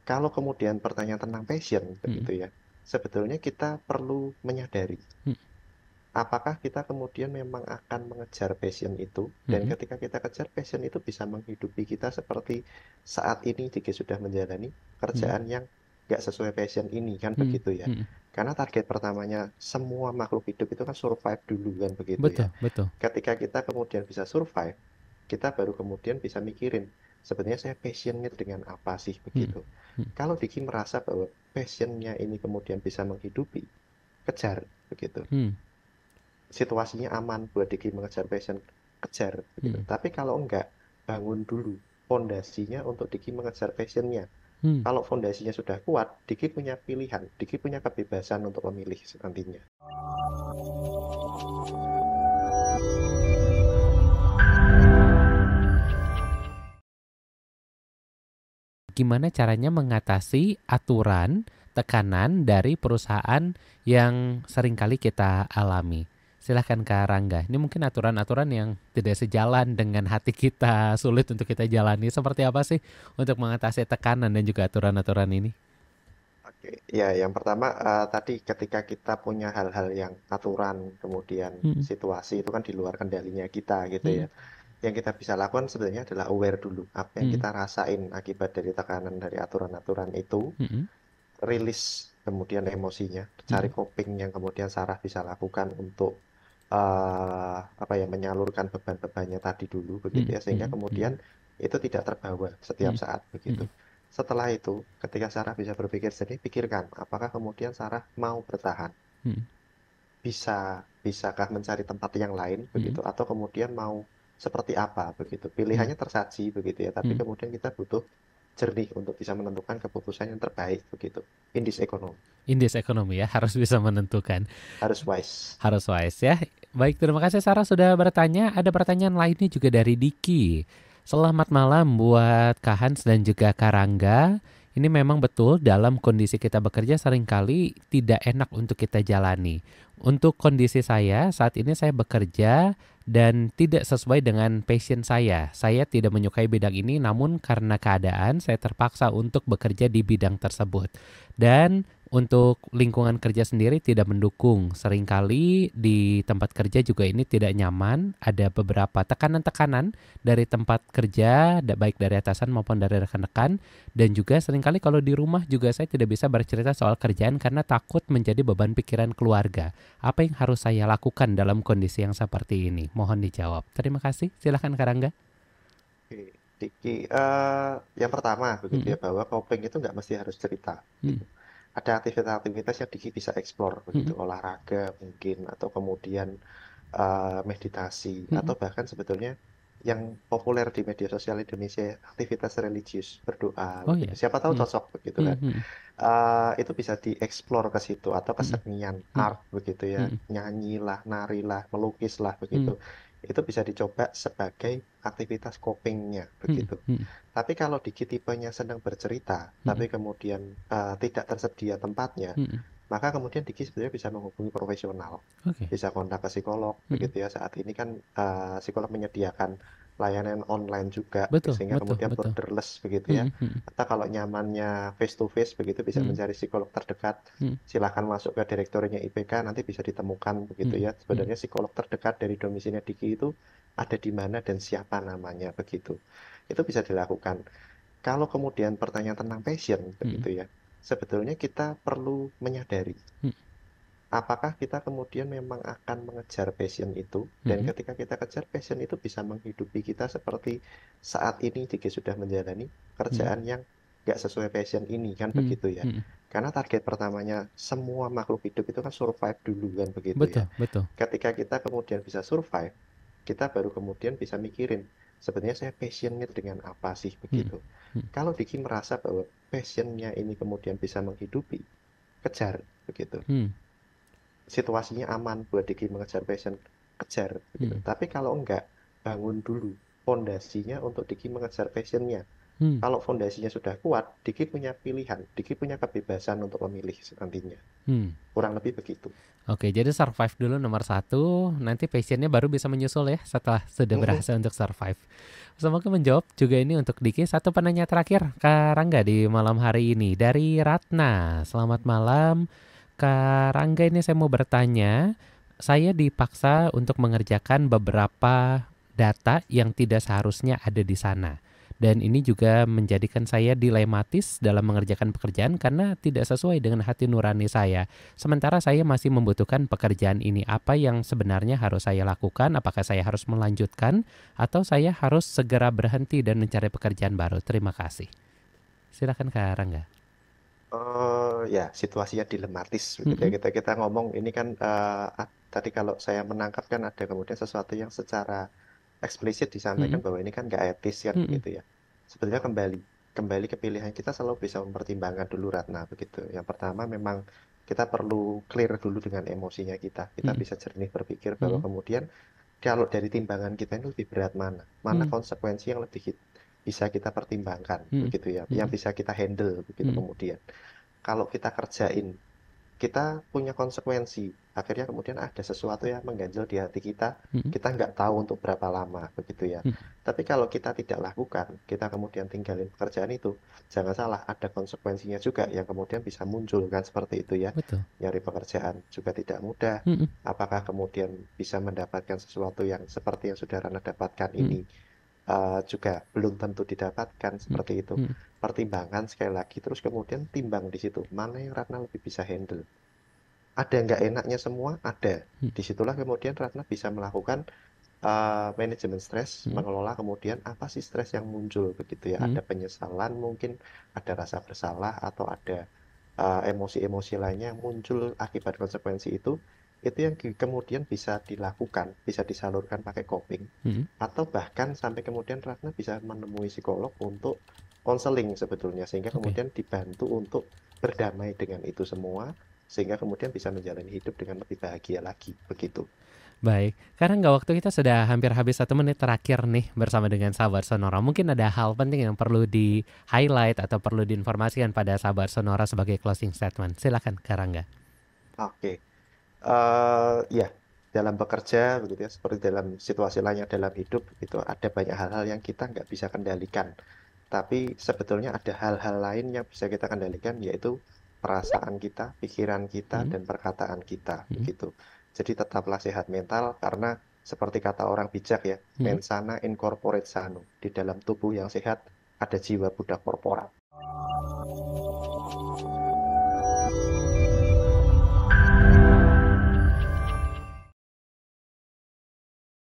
Kalau kemudian pertanyaan tentang passion Mhm. begitu ya, sebetulnya kita perlu menyadari Mhm. apakah kita kemudian memang akan mengejar passion itu, dan Mhm. ketika kita kejar passion itu bisa menghidupi kita seperti saat ini jika sudah menjalani Mhm. kerjaan yang nggak sesuai passion ini, kan Mhm. begitu ya. Mhm. Karena target pertamanya semua makhluk hidup itu kan survive dulu, kan begitu ya. Betul, betul. Ketika kita kemudian bisa survive, kita baru kemudian bisa mikirin, sebenarnya saya passionnya dengan apa sih, Mhm. begitu. Mhm. Kalau Diki merasa bahwa passionnya ini kemudian bisa menghidupi, kejar, begitu. Mhm. Situasinya aman buat Diki mengejar passion, kejar, begitu. Mhm. Tapi kalau enggak, bangun dulu fondasinya untuk Diki mengejar passionnya. Mhm. Kalau fondasinya sudah kuat, Diki punya pilihan, Diki punya kebebasan untuk memilih nantinya. Gimana caranya mengatasi aturan, tekanan dari perusahaan yang seringkali kita alami? Silahkan Kak Rangga. Ini mungkin aturan-aturan yang tidak sejalan dengan hati kita, sulit untuk kita jalani. Seperti apa sih untuk mengatasi tekanan dan juga aturan-aturan ini? Oke, ya yang pertama tadi ketika kita punya hal-hal yang aturan, kemudian Hmm. situasi itu kan di luar kendalinya kita gitu Hmm. ya. Yang kita bisa lakukan sebenarnya adalah aware dulu apa yang Hmm. kita rasain akibat dari tekanan dari aturan-aturan itu, Hmm. rilis kemudian emosinya, cari Hmm. coping yang kemudian Sarah bisa lakukan untuk apa ya, menyalurkan beban-bebannya tadi dulu begitu Hmm. ya, sehingga Hmm. kemudian itu tidak terbawa setiap Hmm. saat begitu. Hmm. Setelah itu, ketika Sarah bisa berpikir jernih, pikirkan apakah kemudian Sarah mau bertahan, Hmm. bisakah mencari tempat yang lain Hmm. begitu, atau kemudian mau seperti apa begitu. Hmm. Pilihannya tersaji begitu ya, tapi Hmm. kemudian kita butuh jernih untuk bisa menentukan keputusan yang terbaik begitu. In this economy Indeks ekonomi ya, harus bisa menentukan. harus wise. Harus wise ya. Baik, terima kasih Sarah sudah bertanya. Ada pertanyaan lainnya juga dari Diki. Selamat malam buat Kak Hans dan juga Kak Rangga. Ini memang betul dalam kondisi kita bekerja seringkali tidak enak untuk kita jalani. Untuk kondisi saya, saat ini saya bekerja dan tidak sesuai dengan passion saya. Saya tidak menyukai bidang ini, namun karena keadaan saya terpaksa untuk bekerja di bidang tersebut. Dan untuk lingkungan kerja sendiri tidak mendukung. Seringkali di tempat kerja juga ini tidak nyaman. Ada beberapa tekanan-tekanan dari tempat kerja, baik dari atasan maupun dari rekan-rekan. Dan juga seringkali kalau di rumah juga saya tidak bisa bercerita soal kerjaan karena takut menjadi beban pikiran keluarga. Apa yang harus saya lakukan dalam kondisi yang seperti ini? Mohon dijawab. Terima kasih. Silahkan Kak Rangga. Oke, Diki, yang pertama begitu Mm-mm. ya, bahwa coping itu nggak mesti harus cerita Mm. gitu. Ada aktivitas-aktivitas yang Diki bisa explore begitu, Mm-mm. olahraga mungkin, atau kemudian meditasi, atau Mm-mm. bahkan sebetulnya yang populer di media sosial Indonesia, aktivitas religius, berdoa Oh begitu. ya. Siapa tahu Mm. cocok begitu kan. Mm-mm. Itu bisa dieksplor ke situ, atau Mm-mm. kesenian Mm-mm. art begitu ya, Mm-mm. nyanyilah, narilah, melukislah begitu. Mm-mm. Itu bisa dicoba sebagai aktivitas copingnya Mm-mm. begitu. Mm-mm. Tapi kalau Diki tipenya senang bercerita, tapi Mm-mm. kemudian tidak tersedia tempatnya, Mm-mm. maka kemudian Diki sebenarnya bisa menghubungi profesional, Oke. bisa kontak ke psikolog Mm-mm. begitu ya. Saat ini kan psikolog menyediakan layanan online juga, Betul, sehingga betul, kemudian betul. borderless begitu ya. Mhm, mhm, Atau kalau nyamannya face to face begitu, bisa mhm, mencari psikolog terdekat. mhm, Silahkan masuk ke direktorinya IPK, nanti bisa ditemukan begitu mhm, ya. mhm, Sebenarnya psikolog terdekat dari domisilinya Diki itu ada di mana dan siapa namanya begitu. Itu bisa dilakukan. Kalau kemudian pertanyaan tentang passion mhm, begitu ya, sebetulnya kita perlu menyadari mhm, apakah kita kemudian memang akan mengejar passion itu, dan mhm, ketika kita kejar passion itu bisa menghidupi kita seperti saat ini jika sudah menjalani mhm, kerjaan yang nggak sesuai passion ini, kan mhm, begitu ya. mhm. Karena target pertamanya semua makhluk hidup itu kan survive dulu, kan begitu ya. Betul, betul. Ketika kita kemudian bisa survive, kita baru kemudian bisa mikirin, sebenarnya saya passionnya dengan apa sih Mhm, begitu. mhm, Kalau Diki merasa bahwa passionnya ini kemudian bisa menghidupi, kejar begitu. mhm, Situasinya aman buat Diki mengejar passion, kejar begitu. mhm, Tapi kalau enggak, bangun dulu fondasinya untuk Diki mengejar passionnya. Hmm. Kalau fondasinya sudah kuat, Diki punya pilihan, Diki punya kebebasan untuk memilih nantinya. Hmm. Kurang lebih begitu. Oke, jadi survive dulu nomor satu, nanti passionnya baru bisa menyusul ya setelah sudah berhasil untuk survive. Semoga menjawab juga ini untuk Diki. Satu penanya terakhir, Kak Rangga di malam hari ini. Dari Ratna, selamat malam. Kak Rangga, ini saya mau bertanya, saya dipaksa untuk mengerjakan beberapa data yang tidak seharusnya ada di sana. Dan ini juga menjadikan saya dilematis dalam mengerjakan pekerjaan karena tidak sesuai dengan hati nurani saya. Sementara saya masih membutuhkan pekerjaan ini. Apa yang sebenarnya harus saya lakukan? Apakah saya harus melanjutkan atau saya harus segera berhenti dan mencari pekerjaan baru? Terima kasih. Silakan Kak Rangga. Ya, situasinya dilematis begitu ya. Mm-mm, Kita ngomong ini kan tadi kalau saya menangkap kan ada kemudian sesuatu yang secara eksplisit disampaikan mm-mm, bahwa ini kan nggak etis kan mm-mm, begitu ya. Sebenarnya kembali ke pilihan kita selalu bisa mempertimbangkan dulu Ratna begitu. Yang pertama memang kita perlu clear dulu dengan emosinya kita. Kita mm-mm, bisa jernih berpikir bahwa mm-mm, kemudian kalau dari timbangan kita ini lebih berat mana? Mana mm-mm, konsekuensi yang lebih bisa kita pertimbangkan mm-mm, begitu ya, yang mm-mm, bisa kita handle begitu mm-mm, kemudian. Kalau kita kerjain, kita punya konsekuensi. Akhirnya kemudian ada sesuatu yang mengganjal di hati kita, mm-mm, kita nggak tahu untuk berapa lama, begitu ya. Tapi kalau kita tidak lakukan, kita kemudian tinggalin pekerjaan itu, jangan salah, ada konsekuensinya juga yang kemudian bisa muncul kan seperti itu ya. betul. Nyari pekerjaan juga tidak mudah. Mm-mm, Apakah kemudian bisa mendapatkan sesuatu yang seperti yang saudara dapatkan mm-mm, ini juga belum tentu didapatkan seperti itu. mm-mm, Pertimbangan sekali lagi, terus kemudian timbang di situ, mana yang Ratna lebih bisa handle. Ada nggak enaknya semua? Ada. mm-mm, Disitulah kemudian Ratna bisa melakukan manajemen stres, mm-mm, mengelola kemudian apa sih stres yang muncul begitu ya. mm-mm. Ada penyesalan mungkin, ada rasa bersalah, atau ada emosi-emosi lainnya yang muncul akibat konsekuensi itu yang kemudian bisa dilakukan, bisa disalurkan pakai coping, Mm-mm. atau bahkan sampai kemudian Ratna bisa menemui psikolog untuk konseling sebetulnya, sehingga Oke. kemudian dibantu untuk berdamai dengan itu semua, sehingga kemudian bisa menjalani hidup dengan lebih bahagia lagi, begitu. Baik, karena nggak waktu kita sudah hampir habis 1 menit terakhir nih bersama dengan sahabat Sonora. Mungkin ada hal penting yang perlu di-highlight atau perlu diinformasikan pada sahabat Sonora sebagai closing statement. Silakan, Karangga. Oke. Ya, dalam bekerja begitu ya, seperti dalam situasi lainnya dalam hidup itu ada banyak hal-hal yang kita nggak bisa kendalikan. Tapi sebetulnya ada hal-hal lain yang bisa kita kendalikan, yaitu perasaan kita, pikiran kita, Mm, dan perkataan kita mm, begitu. Jadi tetaplah sehat mental karena seperti kata orang bijak ya, mm. mens sana in corpore sano. Di dalam tubuh yang sehat ada jiwa budak korporat.